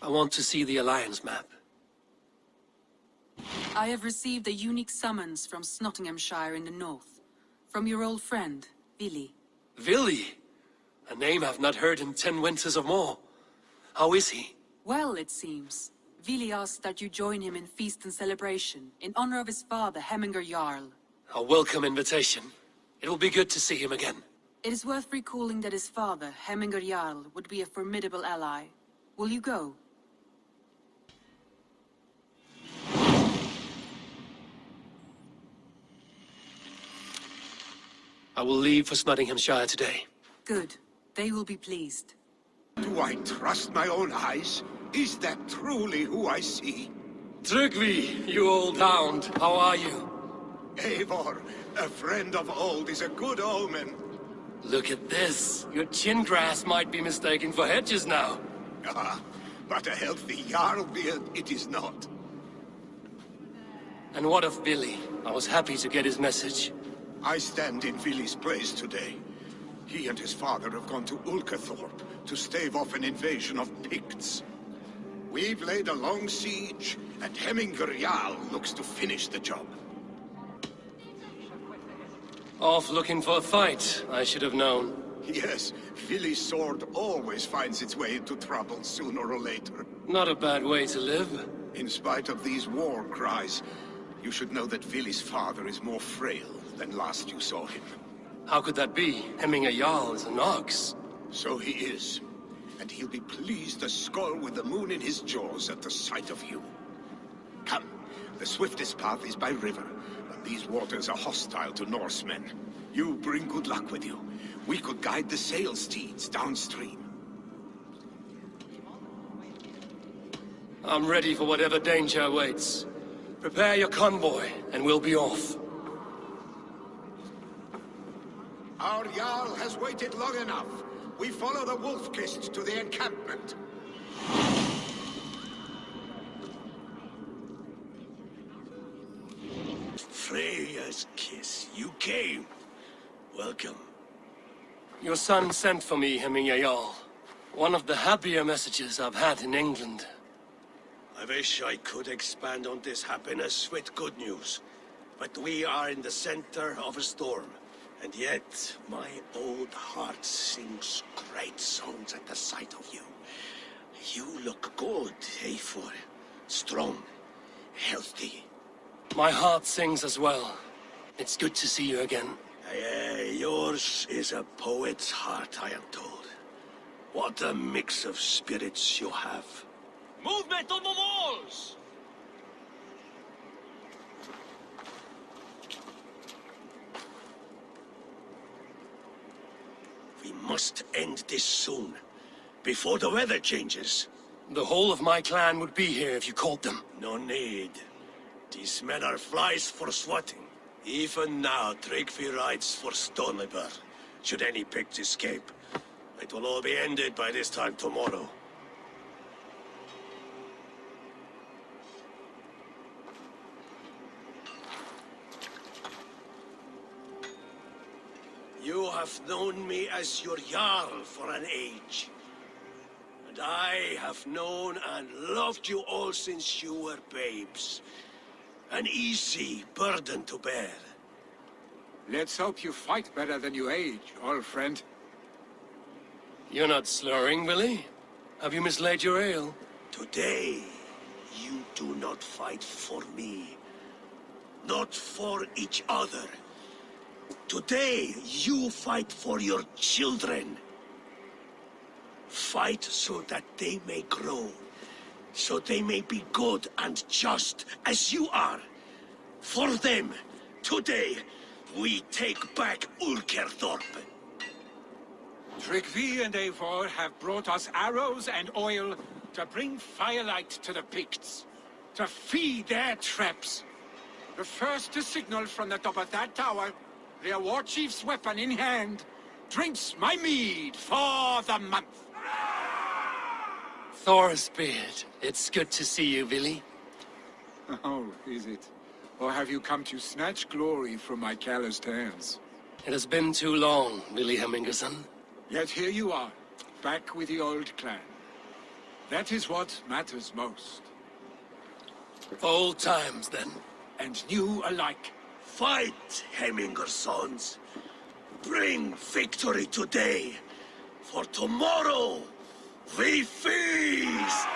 I want to see the Alliance map. I have received a unique summons from Nottinghamshire in the north. From your old friend, Vili. Vili? A name I've not heard in 10 winters or more. How is he? Well, it seems. Vili asked that you join him in feast and celebration, in honor of his father, Hemminger Jarl. A welcome invitation. It will be good to see him again. It is worth recalling that his father, Hemminger Jarl, would be a formidable ally. Will you go? I will leave for Nottinghamshire today. Good. They will be pleased. Do I trust my own eyes? Is that truly who I see? Tryggvi, you old hound, how are you? Eivor, a friend of old is a good omen. Look at this. Your chin grass might be mistaken for hedges now. Ah, but a healthy Jarl beard it is not. And what of Vili? I was happy to get his message. I stand in Vili's place today. He and his father have gone to Ulkathorpe to stave off an invasion of Picts. We've laid a long siege, and Hemminger Jarl looks to finish the job. Off looking for a fight, I should have known. Yes, Vili's sword always finds its way into trouble sooner or later. Not a bad way to live. In spite of these war cries, you should know that Vili's father is more frail than last you saw him. How could that be? Hemminger Jarl is an ox. So he is. And he'll be pleased as Skull with the moon in his jaws at the sight of you. Come, the swiftest path is by river, and these waters are hostile to Norsemen. You bring good luck with you. We could guide the sail steeds downstream. I'm ready for whatever danger awaits. Prepare your convoy, and we'll be off. Our Jarl has waited long enough. We follow the Wolf-Kist to the encampment. Freya's kiss. You came. Welcome. Your son sent for me, Hemminger Jarl. One of the happier messages I've had in England. I wish I could expand on this happiness with good news. But we are in the center of a storm. And yet, my old heart sings great songs at the sight of you. You look good, Eivor. Strong, healthy. My heart sings as well. It's good to see you again. Yours is a poet's heart, I am told. What a mix of spirits you have. Movement on the walls! We must end this soon, before the weather changes. The whole of my clan would be here if you called them. No need. These men are flies for swatting. Even now, Tryggvi rides for Stonebur. Should any Picts escape, it will all be ended by this time tomorrow. You have known me as your Jarl for an age. And I have known and loved you all since you were babes. An easy burden to bear. Let's hope you fight better than you age, old friend. You're not slurring, Willie? Have you mislaid your ale? Today, you do not fight for me. Not for each other. Today, you fight for your children. Fight so that they may grow. So they may be good and just as you are. For them, today, we take back Ulkerthorpe. Tryggvi and Eivor have brought us arrows and oil to bring firelight to the Picts, to feed their traps. The first to signal from the top of that tower, their war chief's weapon in hand, drinks my mead for the month. Thor's beard. It's good to see you, Willie. Oh, is it? Or have you come to snatch glory from my calloused hands? It has been too long, Willie Hemmingerson. Yet here you are, back with the old clan. That is what matters most. Old times, then. And new alike. Fight, Hemminger's sons. Bring victory today, for tomorrow we feast!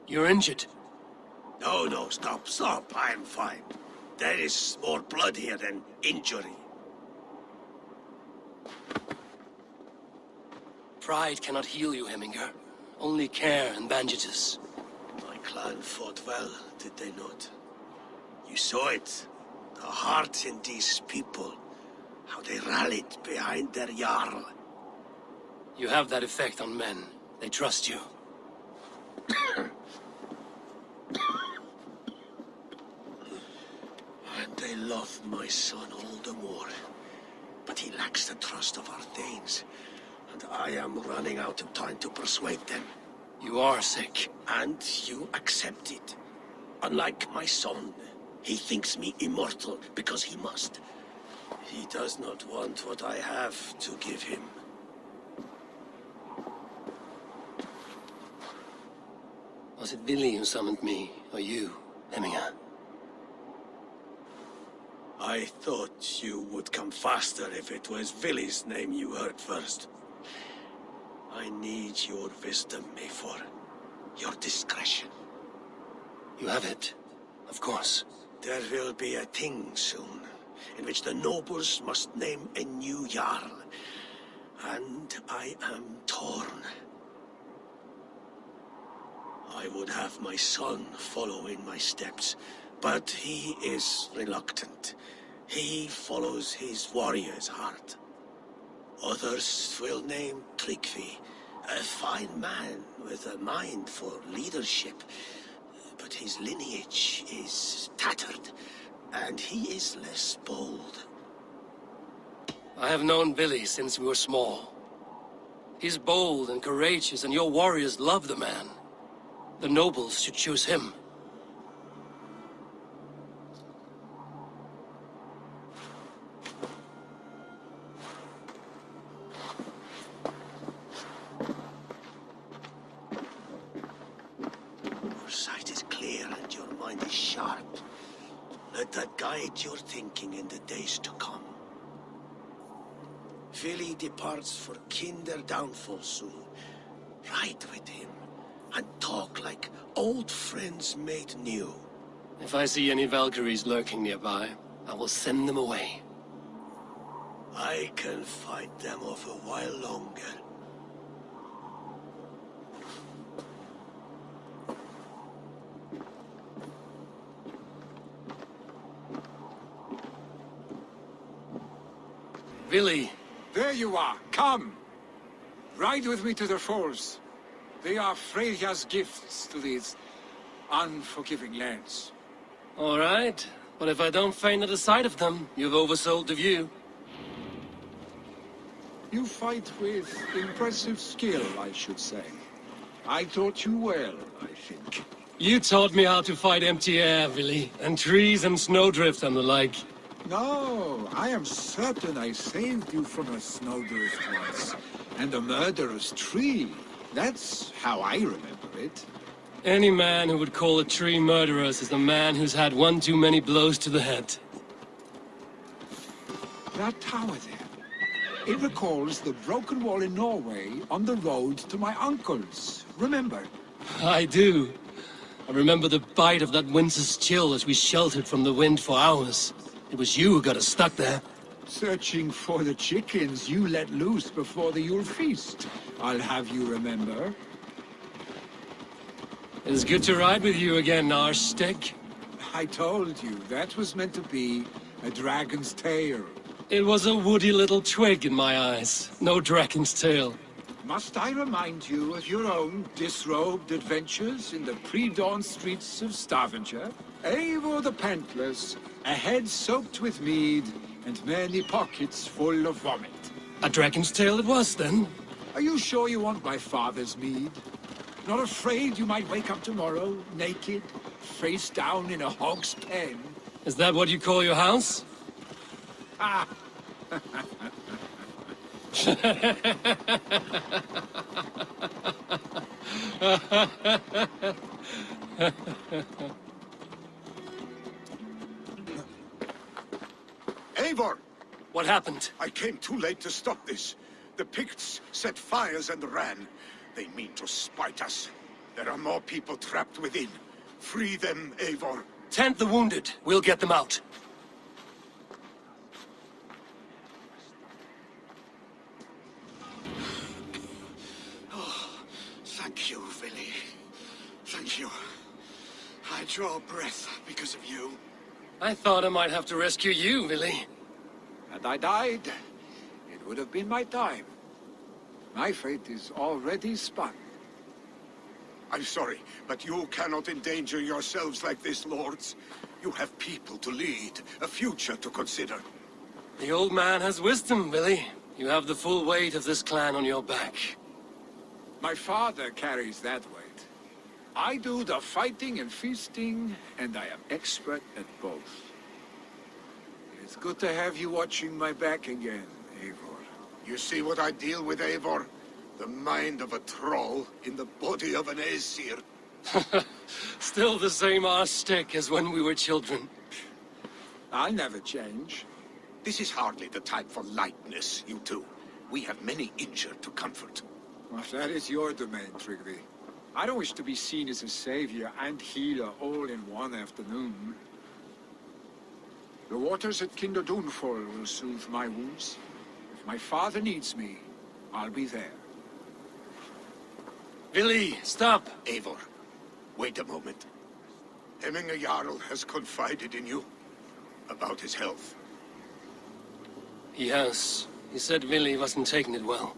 You're injured. No, stop. I'm fine. There is more blood here than injury. Pride cannot heal you, Hemminger. Only care and bandages. My clan fought well, did they not? You saw it. The heart in these people. How they rallied behind their Jarl. You have that effect on men. They trust you. And they love my son all the more. But he lacks the trust of our Thanes. And I am running out of time to persuade them. You are sick. And you accept it. Unlike my son, he thinks me immortal because he must. He does not want what I have to give him. Was it Billy who summoned me, or you, Hemminger? I thought you would come faster if it was Villy's name you heard first. I need your wisdom, Mayfor. Your discretion. You have it, of course. There will be a thing soon, in which the nobles must name a new Jarl. And I am torn. I would have my son follow in my steps, but he is reluctant. He follows his warrior's heart. Others will name Tryggvi, a fine man with a mind for leadership. But his lineage is tattered, and he is less bold. I have known Billy since we were small. He's bold and courageous, and your warriors love the man. The nobles should choose him. Your sight is clear and your mind is sharp. Let that guide your thinking in the days to come. Vili departs for Kinder downfall soon. Ride with him and talk like old friends made new. If I see any Valkyries lurking nearby, I will send them away. I can fight them off a while longer. Billy! There you are. Come. Ride with me to the falls. They are Freya's gifts to these unforgiving lands. All right, but if I don't faint at the sight of them, you've oversold the view. You fight with impressive skill, I should say. I taught you well, I think. You taught me how to fight empty air, Billy, and trees and snowdrift and the like. No, I am certain I saved you from a snowdrift once, and a murderous tree. That's how I remember it. Any man who would call a tree murderous is a man who's had one too many blows to the head. That tower there, it recalls the broken wall in Norway on the road to my uncle's. Remember? I do. I remember the bite of that winter's chill as we sheltered from the wind for hours. It was you who got us stuck there. Searching for the chickens you let loose before the Yule feast. I'll have you remember. It's good to ride with you again, Arstick. I told you, that was meant to be a dragon's tail. It was a woody little twig in my eyes. No dragon's tail. Must I remind you of your own disrobed adventures in the pre-dawn streets of Stavanger? Eivor the Pantless, a head soaked with mead, and many pockets full of vomit. A dragon's tail it was, then? Are you sure you want my father's mead? Not afraid you might wake up tomorrow, naked, face down in a hog's pen? Is that what you call your house? Ah! Eivor! What happened? I came too late to stop this. The Picts set fires and ran. They mean to spite us. There are more people trapped within. Free them, Eivor. Tend the wounded. We'll get them out. Thank you, Vili. Thank you. I draw breath because of you. I thought I might have to rescue you, Vili. Had I died, it would have been my time. My fate is already spun. I'm sorry, but you cannot endanger yourselves like this, lords. You have people to lead, a future to consider. The old man has wisdom, Vili. You have the full weight of this clan on your back. My father carries that weight. I do the fighting and feasting, and I am expert at both. It's good to have you watching my back again, Eivor. You see what I deal with, Eivor? The mind of a troll in the body of an Aesir. Still the same arse stick as when we were children. I'll never change. This is hardly the time for lightness, you two. We have many injured to comfort. Well, that is your domain, Tryggvi. I don't wish to be seen as a savior and healer all in one afternoon. The waters at Kinderdunfall will soothe my wounds. If my father needs me, I'll be there. Vili, stop! Eivor, wait a moment. Hemminger Jarl has confided in you about his health. He has. He said Vili wasn't taking it well.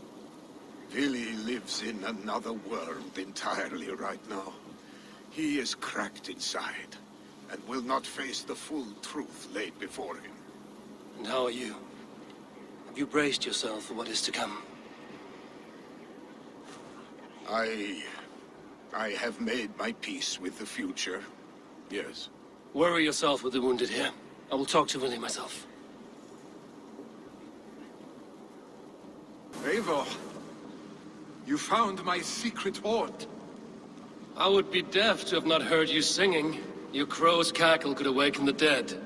Vili lives in another world entirely right now. He is cracked inside, and will not face the full truth laid before him. And how are you? Have you braced yourself for what is to come? I have made my peace with the future. Yes. Worry yourself with the wounded here. I will talk to Vili myself. Eivor, you found my secret hoard. I would be deaf to have not heard you singing. Your crow's cackle could awaken the dead.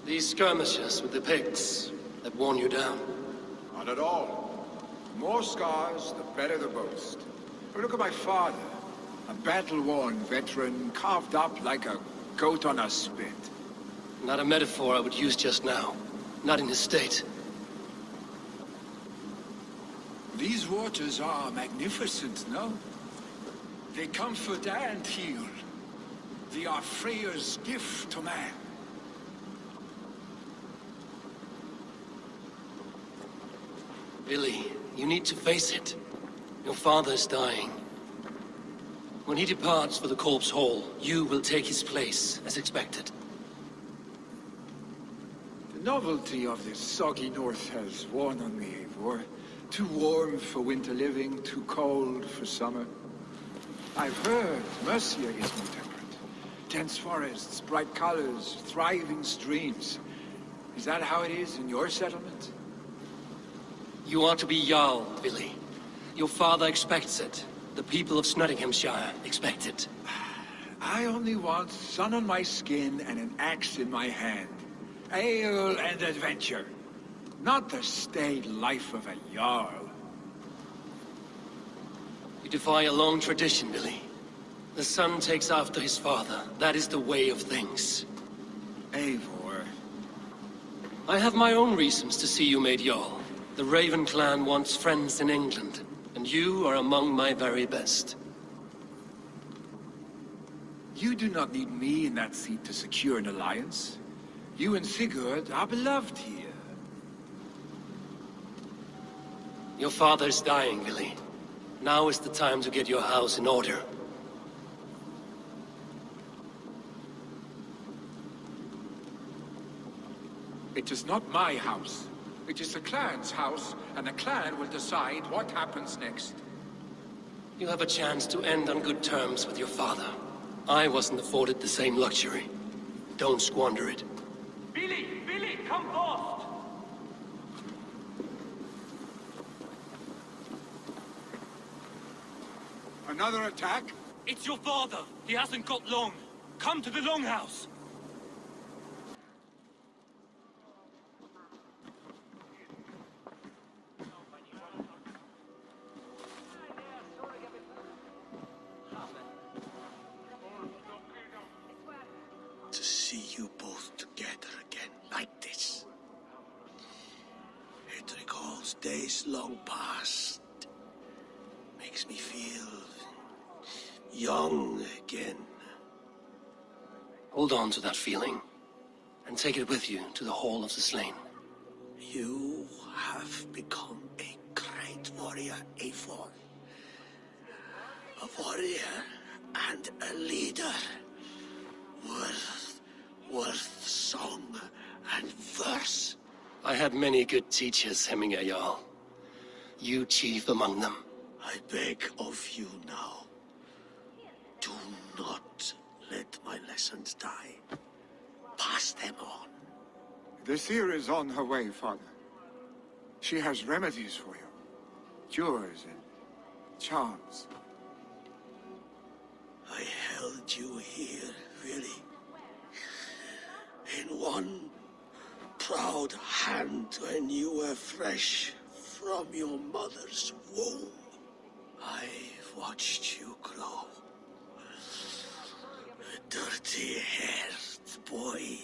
These skirmishes with the Picts that worn you down. Not at all. The more scars, the better the boast. But look at my father. A battle-worn veteran, carved up like a goat on a spit. Not a metaphor I would use just now. Not in his state. These waters are magnificent, no? They comfort and heal. They are Freyr's gift to man. Vili, you need to face it. Your father is dying. When he departs for the Corpse Hall, you will take his place, as expected. The novelty of this soggy north has worn on me, Eivor. Too warm for winter living, too cold for summer. I've heard Mercia is more temperate. Dense forests, bright colors, thriving streams. Is that how it is in your settlement? You are to be Jarl, Vili. Your father expects it. The people of Snottinghamshire expect it. I only want sun on my skin and an axe in my hand. Ale and adventure. Not the staid life of a Jarl. You defy a long tradition, Vili. The son takes after his father. That is the way of things. Eivor. I have my own reasons to see you made Jarl. The Raven clan wants friends in England, and you are among my very best. You do not need me in that seat to secure an alliance. You and Sigurd are beloved here. Your father is dying, Vili. Now is the time to get your house in order. It is not my house. It is the clan's house, and the clan will decide what happens next. You have a chance to end on good terms with your father. I wasn't afforded the same luxury. Don't squander it. Billy! Billy, come forth! Another attack? It's your father. He hasn't got long. Come to the Longhouse. To see you both together again like this. It recalls days long past. Makes me feel young again. Hold on to that feeling, and take it with you to the Hall of the Slain. You have become a great warrior, Eivor. A warrior and a leader. Worth song and verse. I had many good teachers, Hemingr Jarl. You chief among them. I beg of you now, do not let my lessons die. Pass them on. The seer is on her way, Father. She has remedies for you. Cures and charms. I held you here, really. In one proud hand when you were fresh from your mother's womb. I've watched you grow. A dirty-haired boy,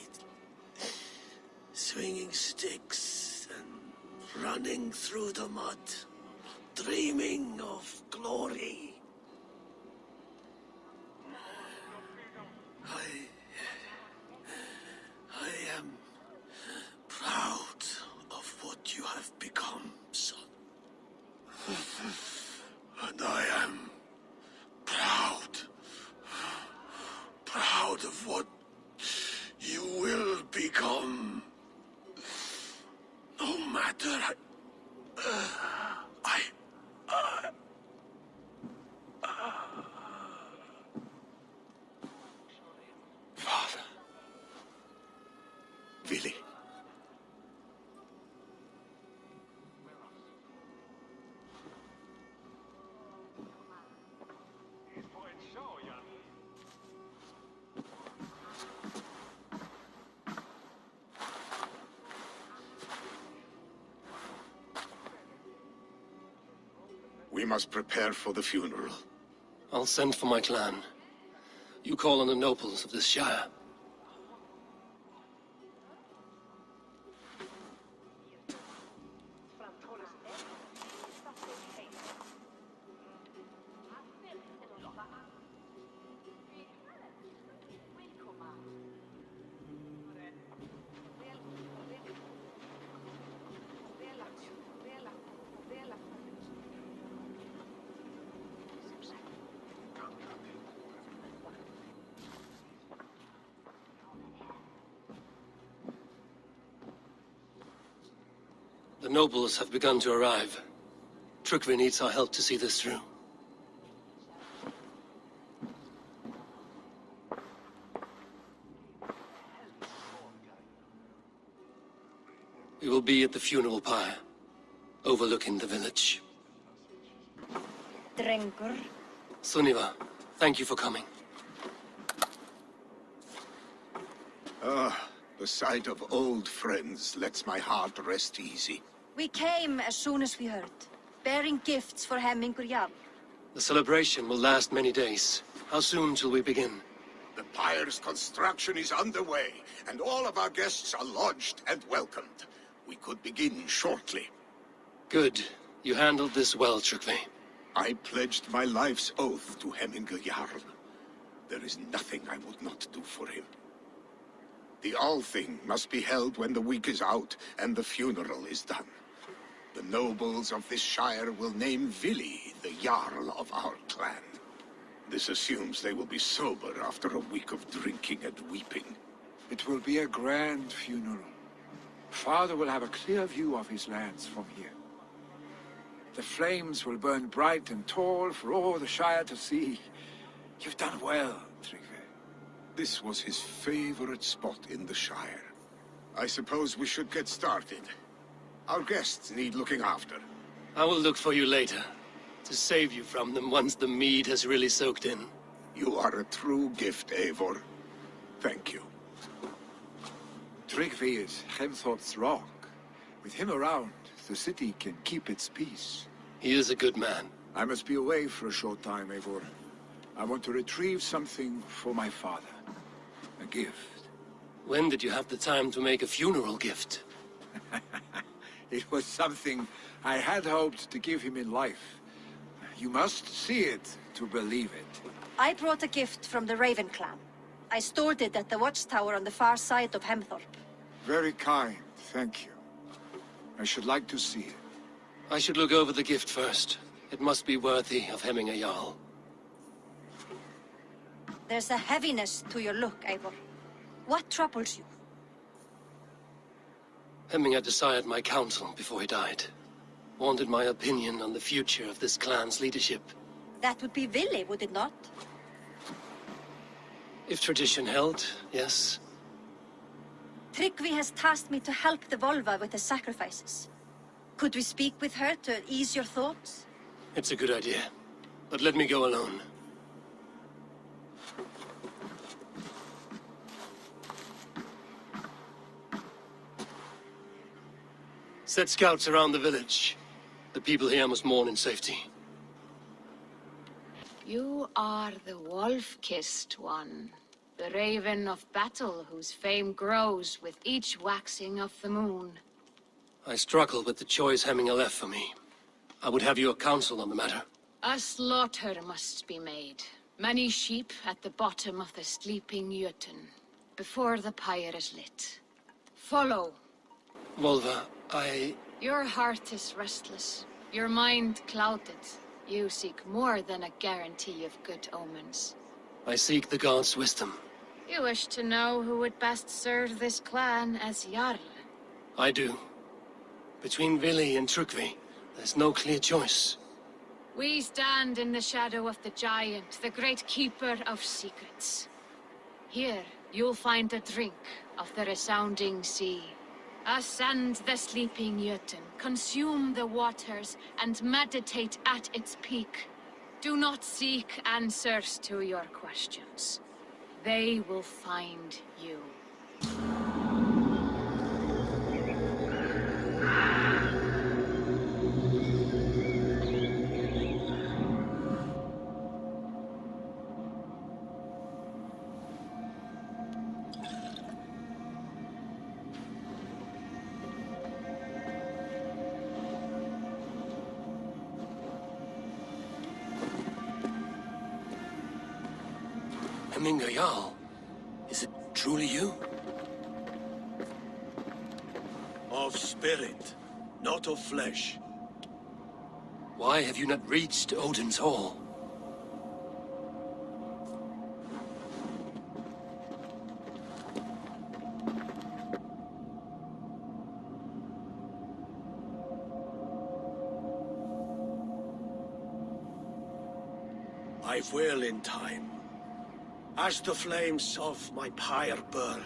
swinging sticks and running through the mud, dreaming of glory. I am proud of what you have become, son. And I am proud of what you will become. No matter Father. Vili. We must prepare for the funeral. I'll send for my clan. You call on the nobles of this shire. The nobles have begun to arrive. Tryggvi needs our help to see this through. We will be at the funeral pyre, overlooking the village. Drengur. Sunniva, thank you for coming. The sight of old friends lets my heart rest easy. We came as soon as we heard, bearing gifts for Hemmingur Jarl. The celebration will last many days. How soon till we begin? The pyre's construction is underway, and all of our guests are lodged and welcomed. We could begin shortly. Good. You handled this well, Tryggvi. I pledged my life's oath to Hemmingur Jarl. There is nothing I would not do for him. The Althing must be held when the week is out and the funeral is done. The nobles of this shire will name Vili the Jarl of our clan. This assumes they will be sober after a week of drinking and weeping. It will be a grand funeral. Father will have a clear view of his lands from here. The flames will burn bright and tall for all the Shire to see. You've done well, Tryggvi. This was his favorite spot in the Shire. I suppose we should get started. Our guests need looking after. I will look for you later, to save you from them once the mead has really soaked in. You are a true gift, Eivor. Thank you. Tryggvi is Hemthor's rock. With him around, the city can keep its peace. He is a good man. I must be away for a short time, Eivor. I want to retrieve something for my father. A gift. When did you have the time to make a funeral gift? It was something I had hoped to give him in life. You must see it to believe it. I brought a gift from the Raven clan. I stored it at the watchtower on the far side of Hemthorpe. Very kind, thank you. I should like to see it. I should look over the gift first. It must be worthy of Hemminger Jarl. There's a heaviness to your look, Eivor. What troubles you? Hemminger desired my counsel before he died. Wanted my opinion on the future of this clan's leadership. That would be Vili, would it not? If tradition held, yes. Tryggvi has tasked me to help the Volva with the sacrifices. Could we speak with her to ease your thoughts? It's a good idea. But let me go alone. Set scouts around the village. The people here must mourn in safety. You are the wolf-kissed one. The raven of battle whose fame grows with each waxing of the moon. I struggle with the choice Hemminger left for me. I would have your counsel on the matter. A slaughter must be made. Many sheep at the bottom of the sleeping Jötun, before the pyre is lit. Follow. Volva, Your heart is restless, your mind clouded. You seek more than a guarantee of good omens. I seek the gods' wisdom. You wish to know who would best serve this clan as Jarl. I do. Between Vili and Tryggvi, there's no clear choice. We stand in the shadow of the giant, the great keeper of secrets. Here, you'll find a drink of the resounding sea. Ascend the sleeping Jötun, consume the waters, and meditate at its peak. Do not seek answers to your questions. They will find you. Hemminger Jarl, is it truly you? Of spirit, not of flesh. Why have you not reached Odin's Hall? I will in time. As the flames of my pyre burn,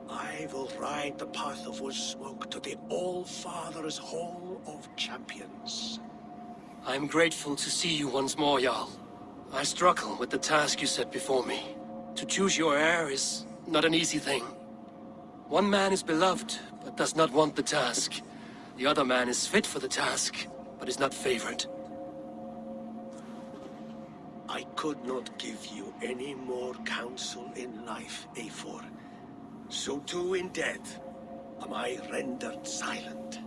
I will ride the path of wood smoke to the All-Father's Hall of Champions. I am grateful to see you once more, Jarl. I struggle with the task you set before me. To choose your heir is not an easy thing. One man is beloved, but does not want the task. The other man is fit for the task, but is not favored. I could not give you any more counsel in life, Eivor. So too in death am I rendered silent.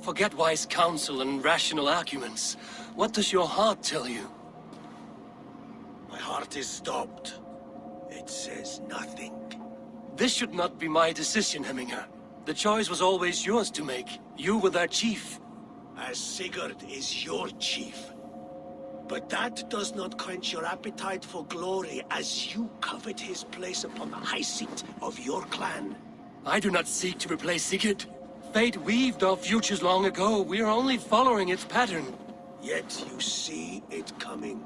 Forget wise counsel and rational arguments. What does your heart tell you? My heart is stopped. It says nothing. This should not be my decision, Hemminger. The choice was always yours to make. You were their chief. As Sigurd is your chief. But that does not quench your appetite for glory as you covet his place upon the high seat of your clan. I do not seek to replace Sigurd. Fate weaved our futures long ago. We are only following its pattern. Yet you see it coming.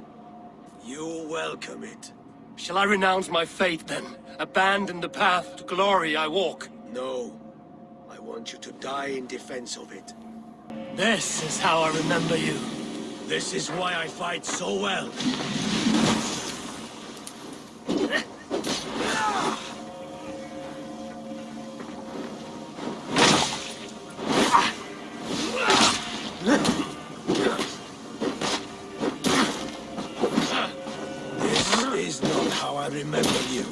You welcome it. Shall I renounce my faith, then? Abandon the path to glory I walk? No. I want you to die in defense of it. This is how I remember you. This is why I fight so well. This is not how I remember you.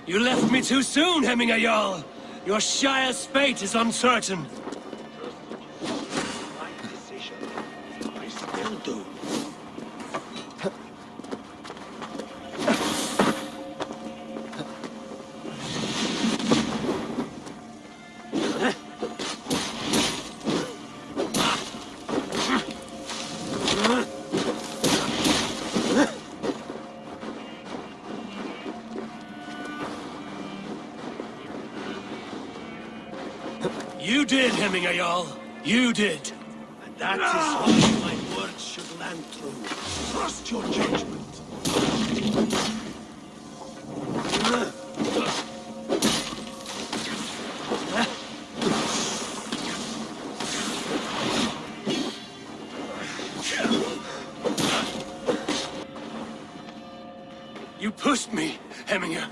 You left me too soon, Hemminger Jarl. Your Shire's fate is uncertain. Right decision. I still do. You did, Hemminger Jarl. You did. And that is why my words should land true. Trust your judgment. You pushed me, Hemminger.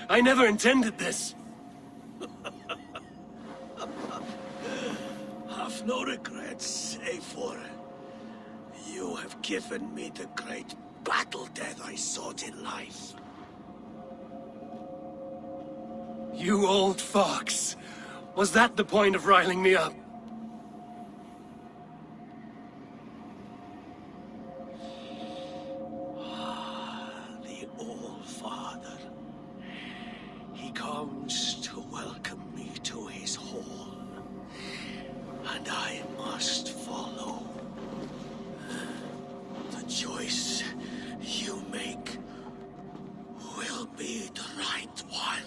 I never intended this. Have no regrets, save for you have given me the great battle death I sought in life. You old fox. Was that the point of riling me up? The All-Father. He comes to welcome me to his hall. And I must follow. The choice you make will be the right one.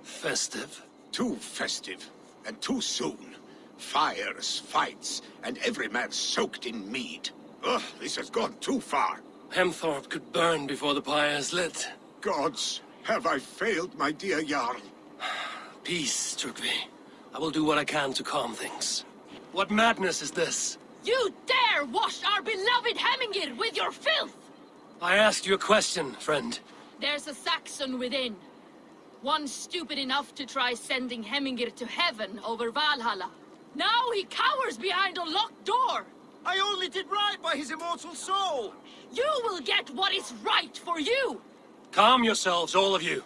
Festive. Too festive, and too soon. Fires, fights, and every man soaked in mead. Ugh, this has gone too far. Hemthorpe could burn before the pyre is lit. Gods, have I failed my dear Jarl? Peace, Trugvi. I will do what I can to calm things. What madness is this? You dare wash our beloved Hemingr with your filth! I asked you a question, friend. There's a Saxon within. One stupid enough to try sending Hemingr to heaven over Valhalla. Now he cowers behind a locked door! I only did right by his immortal soul! You will get what is right for you! Calm yourselves, all of you.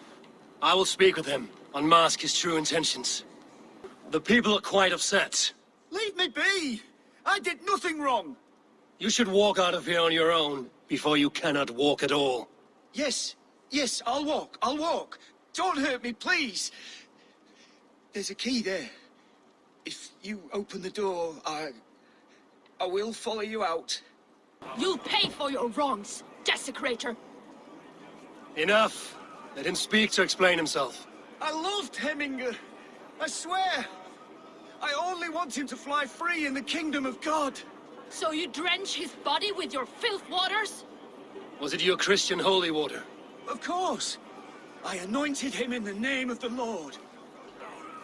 I will speak with him, unmask his true intentions. The people are quite upset. Leave me be! I did nothing wrong! You should walk out of here on your own, before you cannot walk at all. Yes, I'll walk. Don't hurt me, please! There's a key there. If you open the door, I will follow you out. You'll pay for your wrongs, desecrator! Enough! Let him speak to explain himself. I loved Hemingr. I swear. I only want him to fly free in the kingdom of God. So you drench his body with your filth waters? Was it your Christian holy water? Of course. I anointed him in the name of the Lord.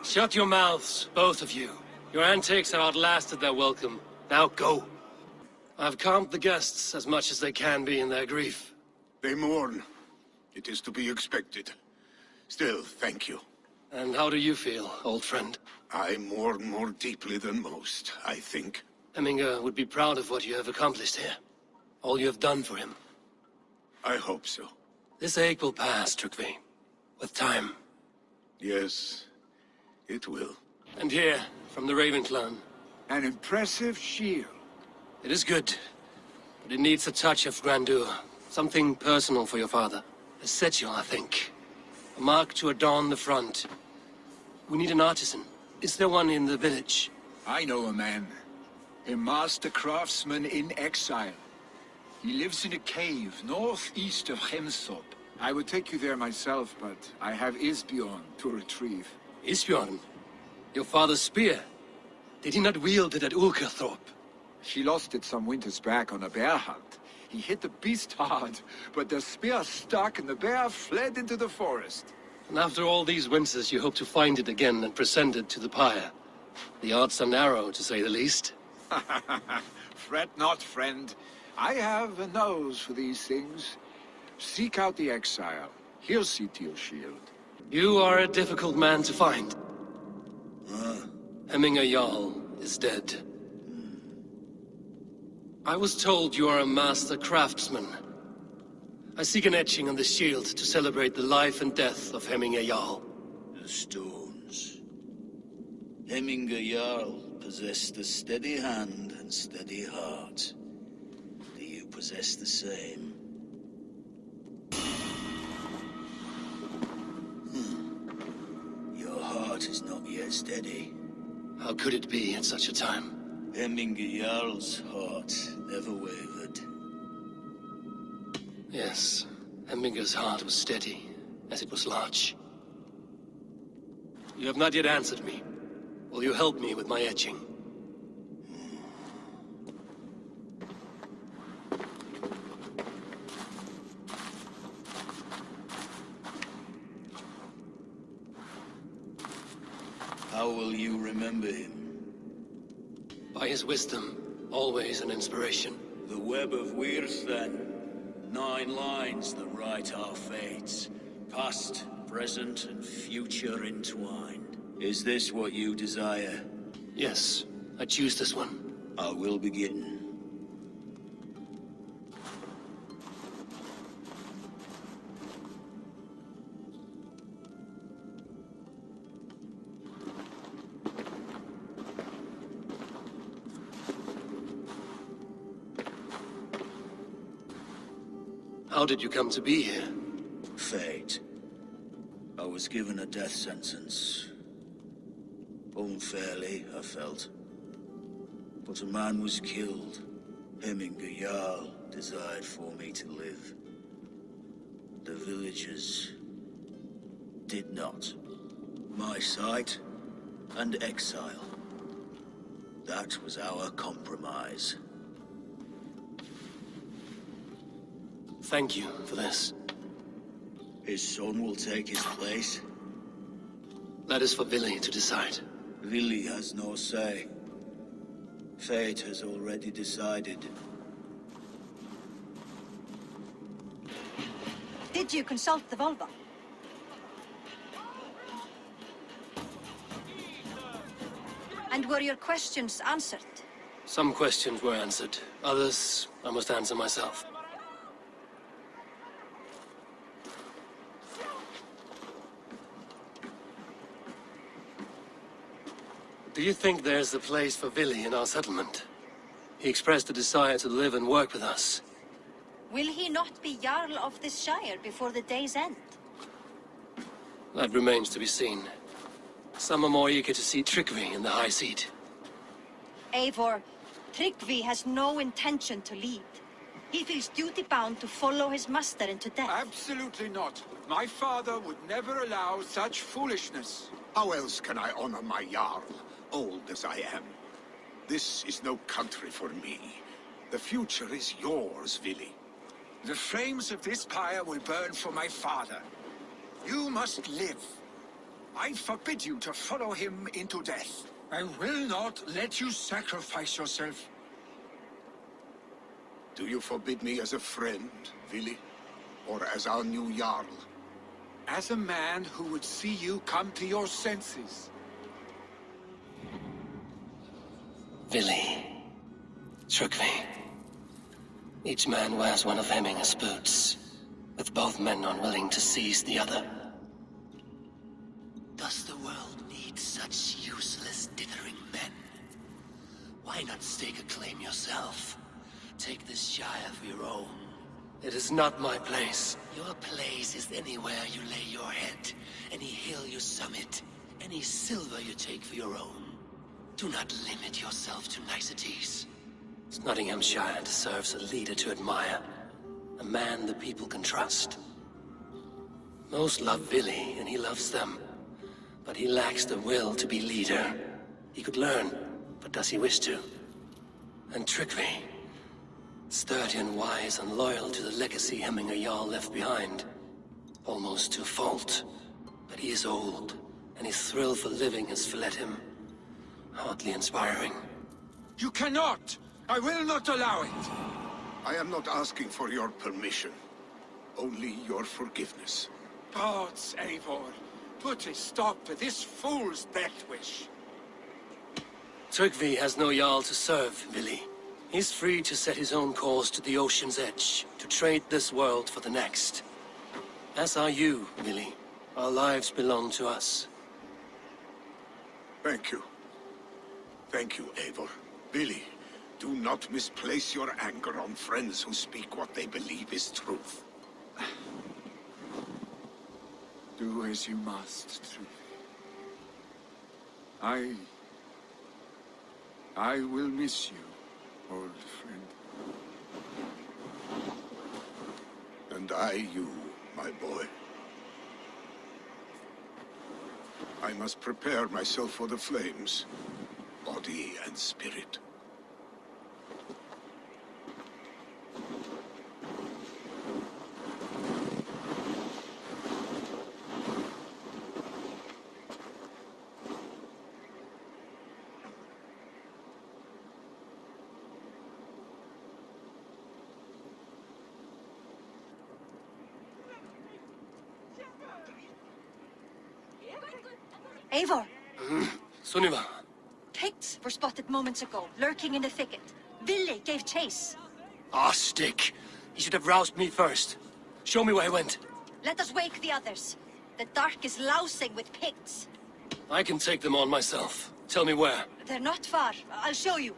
Shut your mouths, both of you. Your antics have outlasted their welcome. Now go. I've calmed the guests as much as they can be in their grief. They mourn. It is to be expected. Still, thank you. And how do you feel, old friend? I mourn more deeply than most, I think. Hemminger would be proud of what you have accomplished here. All you have done for him. I hope so. This ache will pass, Trugvi. With time. Yes, it will. And here, from the Raven clan. An impressive shield. It is good, but it needs a touch of grandeur. Something personal for your father. A sigil, I think. A mark to adorn the front. We need an artisan. Is there one in the village? I know a man. A master craftsman in exile. He lives in a cave northeast of Hemsop. I would take you there myself, but I have Isbjorn to retrieve. Isbjorn? Your father's spear? Did he not wield it at Ulkerthorpe? She lost it some winters back on a bear hunt. He hit the beast hard, but the spear stuck and the bear fled into the forest. And after all these winters, you hope to find it again and present it to the pyre. The odds are narrow, to say the least. Fret not, friend. I have a nose for these things. Seek out the exile. He'll see to your shield. You are a difficult man to find. Hemminger Jarl is dead. I was told you are a master craftsman. I seek an etching on the shield to celebrate the life and death of Hemminger Jarl. The stones. Hemminger Jarl possessed a steady hand and steady heart. Do you possess the same? Your heart is not yet steady. How could it be at such a time? Hemminger Jarl's heart never wavered. Yes, Hemminger's heart was steady, as it was large. You have not yet answered me. Will you help me with my etching? How will you remember him? By his wisdom, always an inspiration. The web of Wirth, then. 9 lines that write our fates. Past, present, and future entwined. Is this what you desire? Yes, I choose this one. I will begin. How did you come to be here? Fate. I was given a death sentence. Unfairly, I felt. But a man was killed. Hemminger Jarl desired for me to live. The villagers did not. My sight and exile. That was our compromise. Thank you for this. His son will take his place. That is for Vili to decide. Vili has no say. Fate has already decided. Did you consult the Volva? And were your questions answered? Some questions were answered. Others, I must answer myself. Do you think there's a place for Vili in our settlement? He expressed a desire to live and work with us. Will he not be Jarl of this shire before the day's end? That remains to be seen. Some are more eager to see Tryggvi in the high seat. Eivor, Tryggvi has no intention to lead. He feels duty-bound to follow his master into death. Absolutely not. My father would never allow such foolishness. How else can I honor my Jarl, old as I am? This is no country for me. The future is yours, Vili. The flames of this pyre will burn for my father. You must live. I forbid you to follow him into death. I will not let you sacrifice yourself. Do you forbid me as a friend, Vili? Or as our new Jarl? As a man who would see you come to your senses. Vili. Tryggvi. Each man wears one of Hemminger's boots, with both men unwilling to seize the other. Does the world need such useless, dithering men? Why not stake a claim yourself? Take this shire for your own. It is not my place. Your place is anywhere you lay your head, any hill you summit, any silver you take for your own. Do not limit yourself to niceties. Nottinghamshire deserves a leader to admire, a man the people can trust. Most love Billy, and he loves them. But he lacks the will to be leader. He could learn, but does he wish to? And Trygve, sturdy and wise and loyal to the legacy Hemminger Jarl left behind. Almost to a fault. But he is old, and his thrill for living has fled him. Hardly inspiring. You cannot! I will not allow it! I am not asking for your permission. Only your forgiveness. Gods, Eivor, put a stop to this fool's death wish. Trygve has no Jarl to serve, Vili. He's free to set his own course to the ocean's edge, to trade this world for the next. As are you, Vili. Our lives belong to us. Thank you. Thank you, Eivor. Billy, do not misplace your anger on friends who speak what they believe is truth. Do as you must, Trygve. I will miss you, old friend. And I you, my boy. I must prepare myself for the flames, body and spirit. Eivor, Sunniva. pigs were spotted moments ago, lurking in the thicket. Ville gave chase. Ah, stick. He should have roused me first. Show me where he went. Let us wake the others. The dark is lousing with pigs. I can take them on myself. Tell me where. They're not far. I'll show you.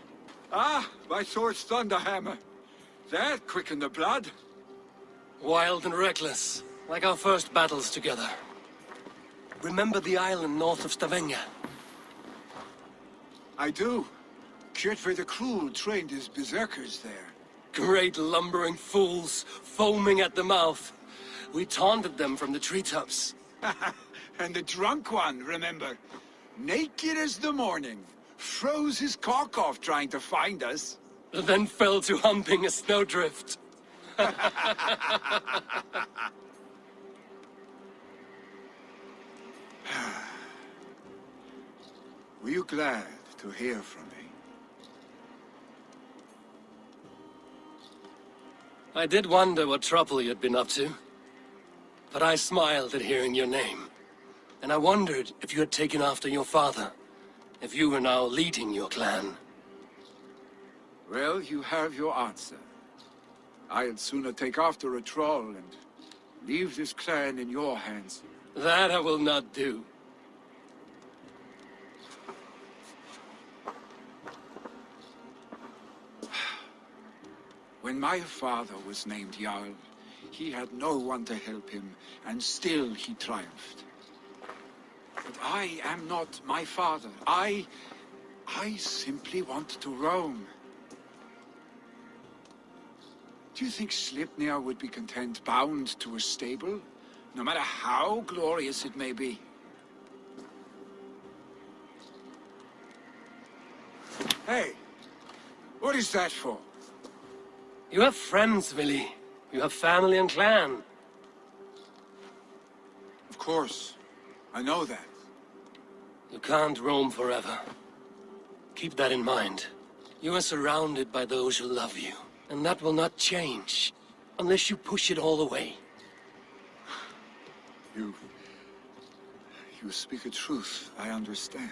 Ah, my sword's thunderhammer. That quickened the blood. Wild and reckless, like our first battles together. Remember the island north of Stavanger? I do. Kjotve the Cruel trained his berserkers there. Great lumbering fools, foaming at the mouth. We taunted them from the treetops. And the drunk one, remember? Naked as the morning. Froze his cock off trying to find us. Then fell to humping a snowdrift. Were you glad to hear from me? I did wonder what trouble you'd been up to. But I smiled at hearing your name. And I wondered if you had taken after your father. If you were now leading your clan. Well, you have your answer. I'd sooner take after a troll and leave this clan in your hands. That I will not do. When my father was named Jarl, he had no one to help him, and still he triumphed. But I am not my father. I simply want to roam. Do you think Sleipnir would be content bound to a stable, no matter how glorious it may be? Hey, what is that for? You have friends, Vili. You have family and clan. Of course, I know that. You can't roam forever. Keep that in mind. You are surrounded by those who love you. And that will not change, unless you push it all away. You speak a truth, I understand.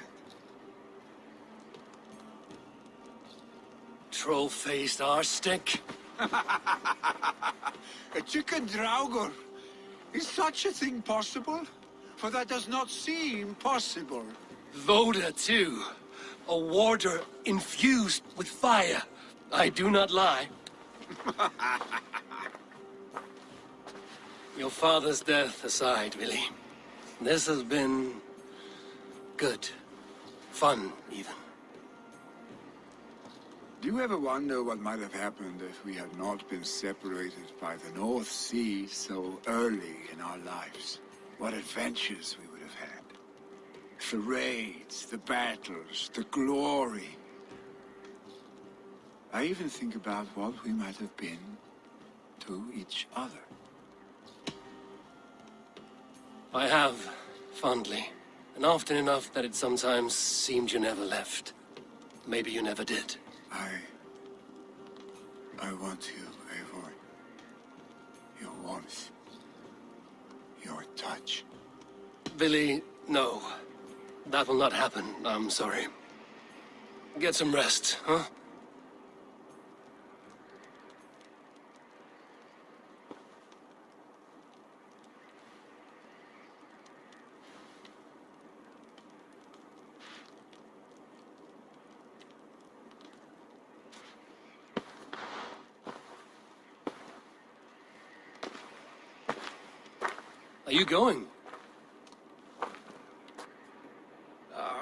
Troll-faced arse-stick. A chicken draugur. Is such a thing possible? For that does not seem possible. Voda, too. A warder infused with fire. I do not lie. Your father's death aside, Willie. This has been... good. Fun, even. Do you ever wonder what might have happened if we had not been separated by the North Sea so early in our lives? What adventures we would have had. The raids, the battles, the glory. I even think about what we might have been to each other. I have, fondly. And often enough that it sometimes seemed you never left. Maybe you never did. I want you, Eivor. Your warmth. Your touch. Billy, no. That will not happen, I'm sorry. Get some rest, huh? Are you going?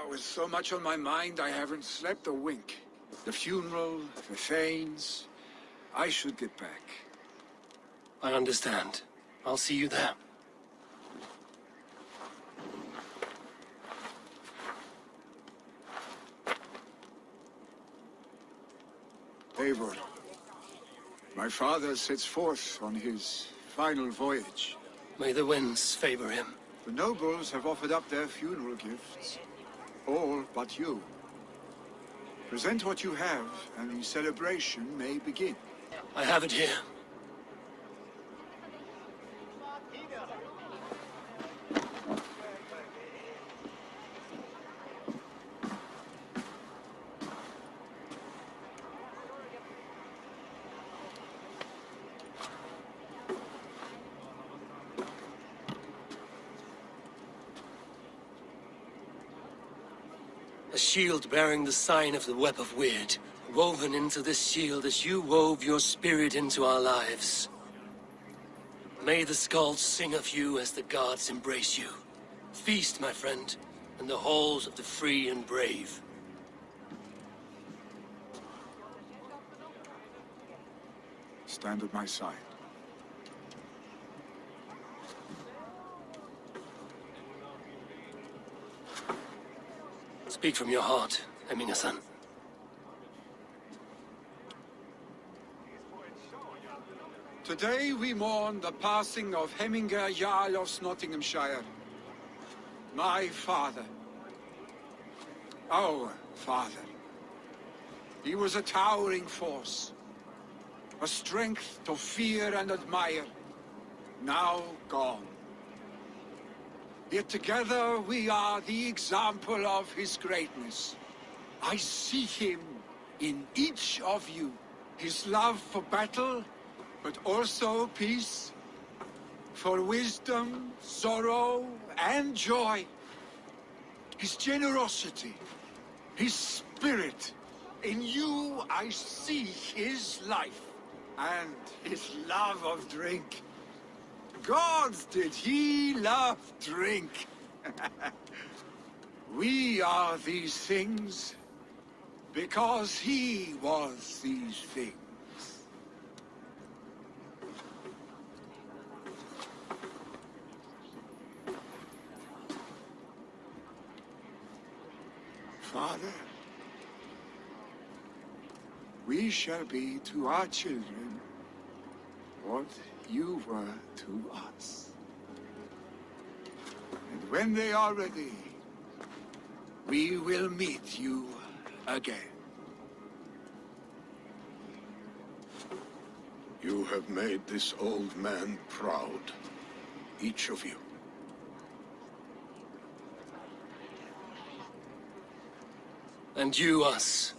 With so much on my mind, I haven't slept a wink. The funeral, the Thanes. I should get back. I understand. I'll see you there. Eivor, my father sets forth on his final voyage. May the winds favor him. The nobles have offered up their funeral gifts. All but you. Present what you have, and the celebration may begin. I have it here. A shield bearing the sign of the Web of Weird, woven into this shield as you wove your spirit into our lives. May the skalds sing of you as the gods embrace you. Feast, my friend, in the halls of the free and brave. Stand at my side. Speak from your heart, Eminga-san. Today we mourn the passing of Hemminger Jarl of Nottinghamshire. My father. Our father. He was a towering force. A strength to fear and admire. Now gone. Yet together we are the example of his greatness. I see him in each of you. His love for battle, but also peace. For wisdom, sorrow, and joy. His generosity, his spirit. In you I see his life, and his love of drink. Gods, did he love drink! We are these things because he was these things. Father, we shall be to our children what you were to us. And when they are ready, we will meet you again. You have made this old man proud. Each of you. And you us.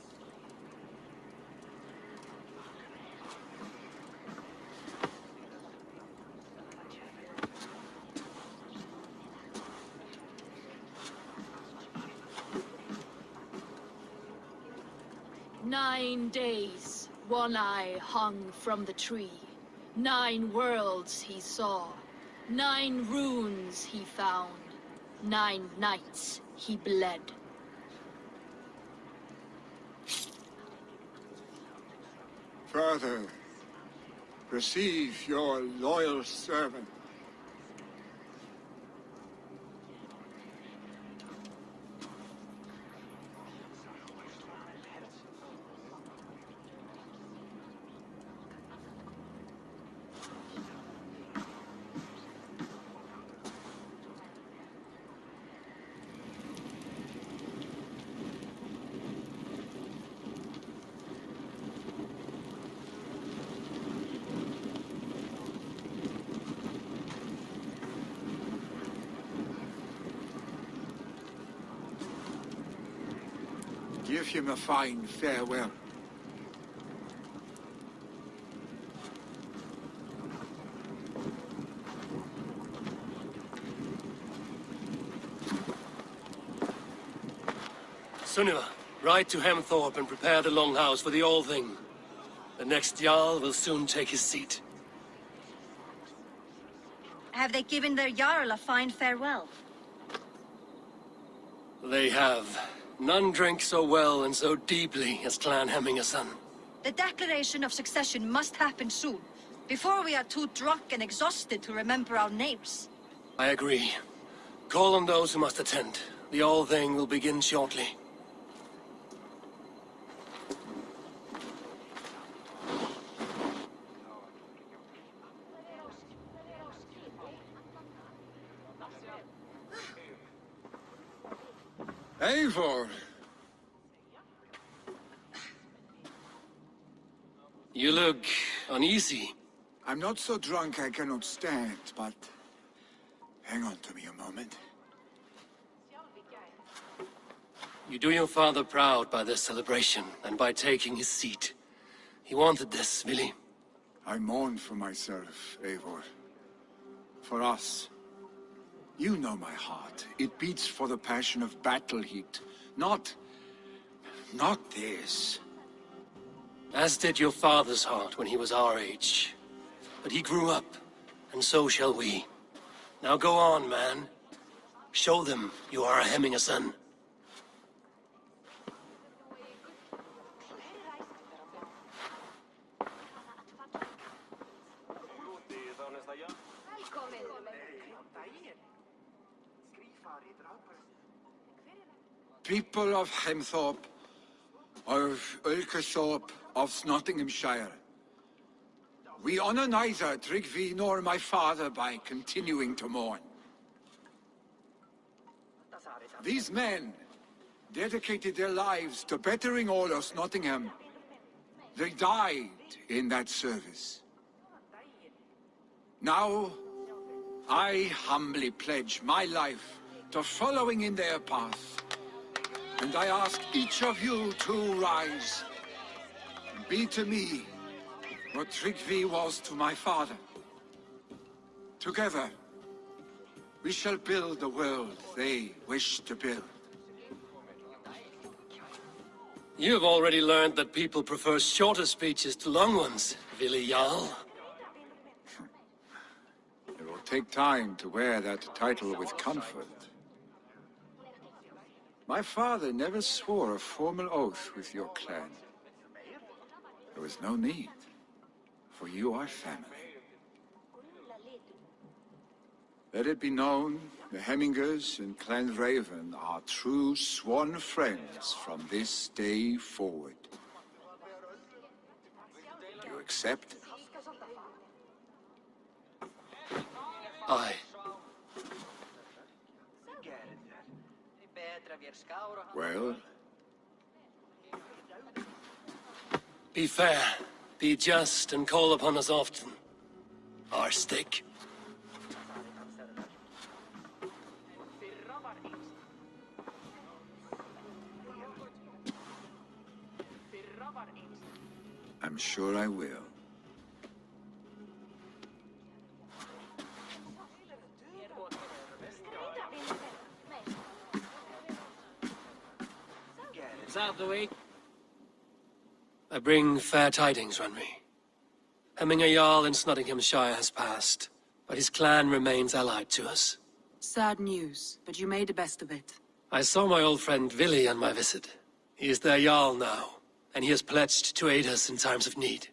"9 days, One Eye hung from the tree. 9 worlds he saw. 9 runes he found. 9 nights he bled. Father, receive your loyal servant. Give him a fine farewell. Sunniva, ride to Hemthorpe and prepare the Longhouse for the All-Thing. The next Jarl will soon take his seat. Have they given their Jarl a fine farewell? They have. None drink so well and so deeply as Clan Hemmingerson. The declaration of succession must happen soon, before we are too drunk and exhausted to remember our names. I agree. Call on those who must attend. The All-Thing will begin shortly. Eivor! You look uneasy. I'm not so drunk I cannot stand, but... hang on to me a moment. You do your father proud by this celebration, and by taking his seat. He wanted this, Vili. I mourn for myself, Eivor. For us. You know my heart. It beats for the passion of battle heat. Not this. As did your father's heart when he was our age. But he grew up, and so shall we. Now go on, man. Show them you are a Hemmingerson. People of Hemthorpe, of Ulkerthorpe, of Nottinghamshire. We honor neither Tryggvi nor my father by continuing to mourn. These men dedicated their lives to bettering all of Nottingham. They died in that service. Now, I humbly pledge my life to following in their path. And I ask each of you to rise. Be to me what Tryggvi was to my father. Together, we shall build the world they wish to build. You have already learned that people prefer shorter speeches to long ones, Vili Jarl. It will take time to wear that title with comfort. My father never swore a formal oath with your clan. There was no need, for you are family. Let it be known, the Hemmingers and Clan Raven are true sworn friends from this day forward. Do you accept? Aye. Well? Be fair, be just, and call upon us often. Our stick. I'm sure I will. Is that the way? I bring fair tidings, Runry. Hemminger Jarl in Nottinghamshire has passed. but his clan remains allied to us. Sad news, but you made the best of it. I saw my old friend Vili on my visit. He is their Jarl now, and he has pledged to aid us in times of need.